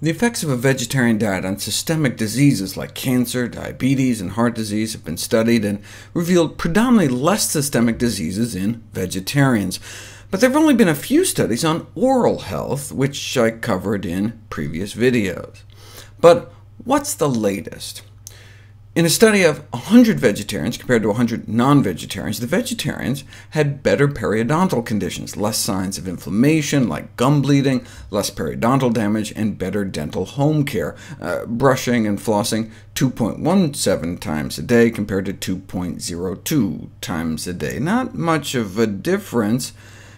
The effects of a vegetarian diet on systemic diseases like cancer, diabetes, and heart disease have been studied and revealed predominantly less systemic diseases in vegetarians. But there have only been a few studies on oral health, which I covered in previous videos. But what's the latest? In a study of 100 vegetarians compared to 100 non-vegetarians, the vegetarians had better periodontal conditions, less signs of inflammation like gum bleeding, less periodontal damage, and better dental home care, brushing and flossing 2.17 times a day compared to 2.02 times a day. Not much of a difference,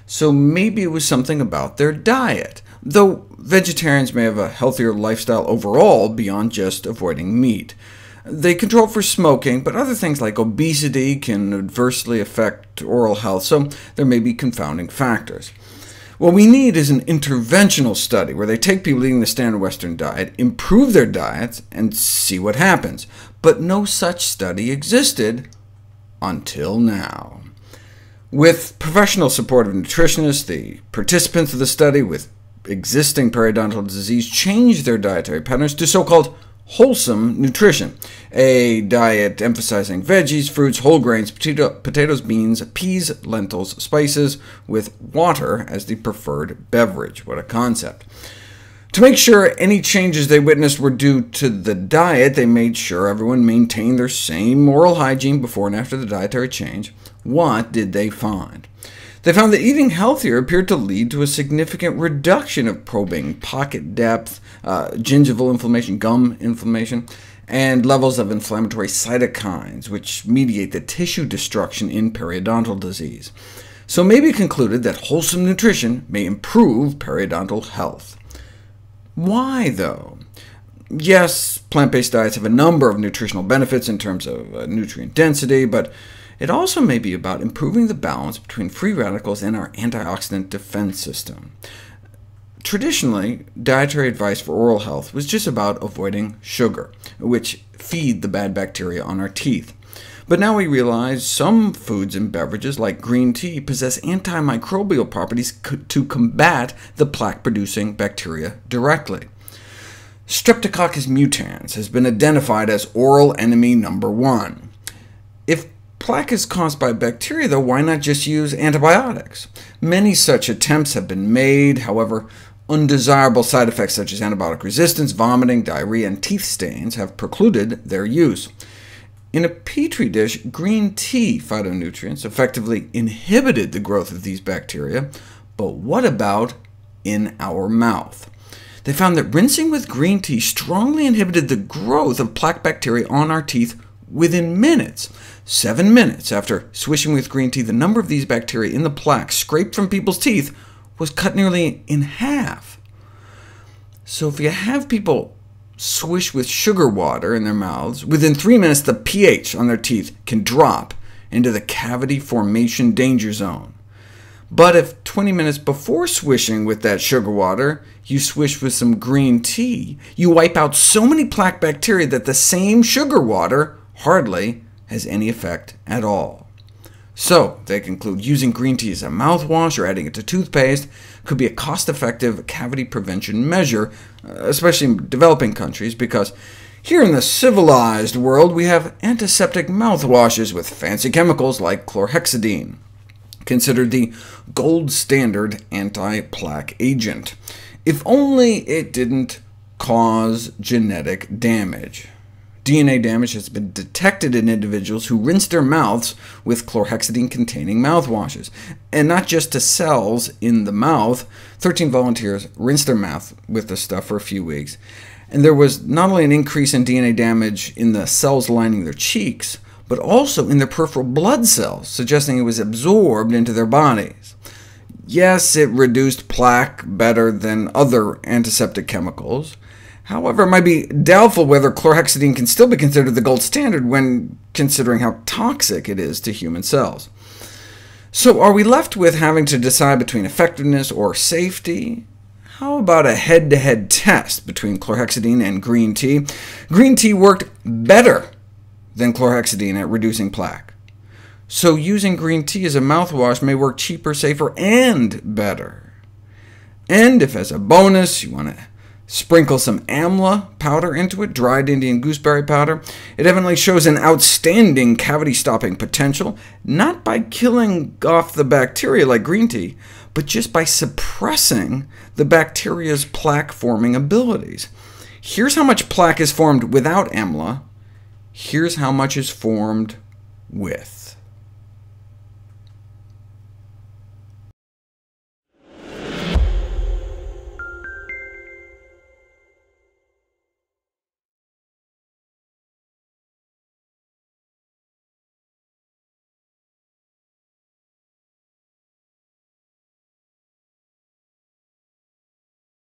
so maybe it was something about their diet, though vegetarians may have a healthier lifestyle overall beyond just avoiding meat. They control for smoking, but other things like obesity can adversely affect oral health, so there may be confounding factors. What we need is an interventional study, where they take people eating the standard Western diet, improve their diets, and see what happens. But no such study existed until now. With professional support of nutritionists, the participants of the study with existing periodontal disease changed their dietary patterns to so-called wholesome nutrition, a diet emphasizing veggies, fruits, whole grains, potatoes, beans, peas, lentils, spices, with water as the preferred beverage. What a concept. To make sure any changes they witnessed were due to the diet, they made sure everyone maintained their same oral hygiene before and after the dietary change. What did they find? They found that eating healthier appeared to lead to a significant reduction of probing, pocket depth, gingival inflammation, gum inflammation, and levels of inflammatory cytokines, which mediate the tissue destruction in periodontal disease. So maybe concluded that wholesome nutrition may improve periodontal health. Why, though? Yes, plant-based diets have a number of nutritional benefits in terms of nutrient density, but it also may be about improving the balance between free radicals and our antioxidant defense system. Traditionally, dietary advice for oral health was just about avoiding sugar, which feed the bad bacteria on our teeth. But now we realize some foods and beverages, like green tea, possess antimicrobial properties to combat the plaque-producing bacteria directly. Streptococcus mutans has been identified as oral enemy number 1. If plaque is caused by bacteria, though, why not just use antibiotics? Many such attempts have been made. However, undesirable side effects such as antibiotic resistance, vomiting, diarrhea, and teeth stains have precluded their use. In a petri dish, green tea phytonutrients effectively inhibited the growth of these bacteria, but what about in our mouth? They found that rinsing with green tea strongly inhibited the growth of plaque bacteria on our teeth within minutes. 7 minutes after swishing with green tea, the number of these bacteria in the plaque scraped from people's teeth was cut nearly in half. So if you have people swish with sugar water in their mouths, within 3 minutes the pH on their teeth can drop into the cavity formation danger zone. But if 20 minutes before swishing with that sugar water, you swish with some green tea, you wipe out so many plaque bacteria that the same sugar water hardly has any effect at all. So they conclude using green tea as a mouthwash or adding it to toothpaste could be a cost-effective cavity prevention measure, especially in developing countries, because here in the civilized world we have antiseptic mouthwashes with fancy chemicals like chlorhexidine, considered the gold standard anti-plaque agent, if only it didn't cause genetic damage. DNA damage has been detected in individuals who rinsed their mouths with chlorhexidine-containing mouthwashes, and not just to cells in the mouth. 13 volunteers rinsed their mouth with the stuff for a few weeks, and there was not only an increase in DNA damage in the cells lining their cheeks, but also in their peripheral blood cells, suggesting it was absorbed into their bodies. Yes, it reduced plaque better than other antiseptic chemicals. However, it might be doubtful whether chlorhexidine can still be considered the gold standard when considering how toxic it is to human cells. So are we left with having to decide between effectiveness or safety? How about a head-to-head test between chlorhexidine and green tea? Green tea worked better than chlorhexidine at reducing plaque. So using green tea as a mouthwash may work cheaper, safer, and better. And if as a bonus you want to Sprinkle some amla powder into it, dried Indian gooseberry powder. It evidently shows an outstanding cavity-stopping potential, not by killing off the bacteria like green tea, but just by suppressing the bacteria's plaque-forming abilities. Here's how much plaque is formed without amla. Here's how much is formed with.